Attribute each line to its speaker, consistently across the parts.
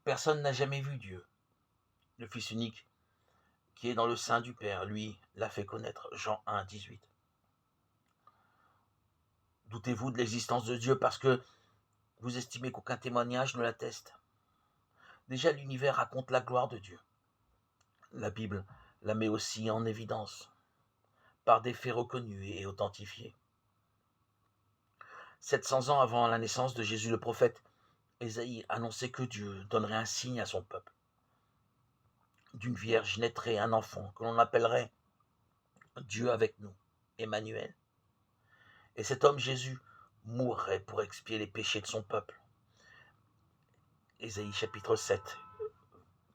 Speaker 1: Personne n'a jamais vu Dieu. Le Fils unique qui est dans le sein du Père, lui, l'a fait connaître. Jean 1, 18. Doutez-vous de l'existence de Dieu parce que vous estimez qu'aucun témoignage ne l'atteste. Déjà, l'univers raconte la gloire de Dieu. La Bible la met aussi en évidence par des faits reconnus et authentifiés. 700 ans avant la naissance de Jésus, le prophète Ésaïe annonçait que Dieu donnerait un signe à son peuple. D'une vierge naîtrait un enfant que l'on appellerait Dieu avec nous, Emmanuel. Et cet homme Jésus mourrait pour expier les péchés de son peuple. Ésaïe chapitre 7,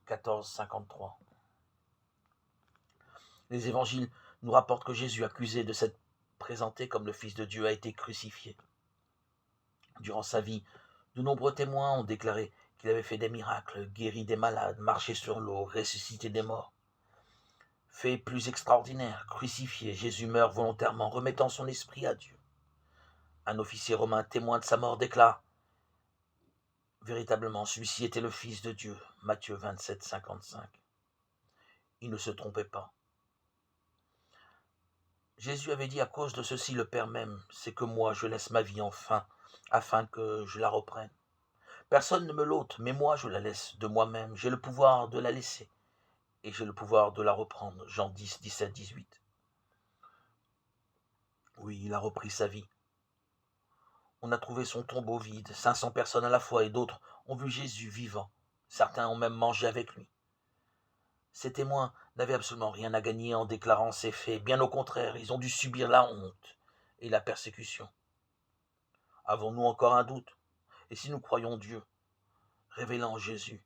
Speaker 1: 14, 53. Les évangiles nous rapportent que Jésus, accusé de s'être présenté comme le Fils de Dieu, a été crucifié. Durant sa vie, de nombreux témoins ont déclaré qu'il avait fait des miracles, guéri des malades, marché sur l'eau, ressuscité des morts. Fait plus extraordinaire, crucifié, Jésus meurt volontairement, remettant son esprit à Dieu. Un officier romain témoin de sa mort déclare « Véritablement, celui-ci était le Fils de Dieu » Matthieu 27, 55. Il ne se trompait pas. Jésus avait dit à cause de ceci le Père même, c'est que moi je laisse ma vie enfin, afin que je la reprenne. Personne ne me l'ôte, mais moi je la laisse de moi-même. J'ai le pouvoir de la laisser et j'ai le pouvoir de la reprendre. Jean 10, 17, 18. Oui, il a repris sa vie. On a trouvé son tombeau vide, 500 personnes à la fois et d'autres ont vu Jésus vivant. Certains ont même mangé avec lui. Ces témoins n'avaient absolument rien à gagner en déclarant ces faits. Bien au contraire, ils ont dû subir la honte et la persécution. Avons-nous encore un doute? Et si nous croyons Dieu, révélant Jésus,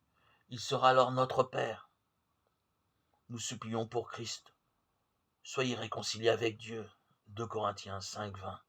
Speaker 1: il sera alors notre Père. Nous supplions pour Christ. Soyez réconciliés avec Dieu. 2 Corinthiens 5, 20.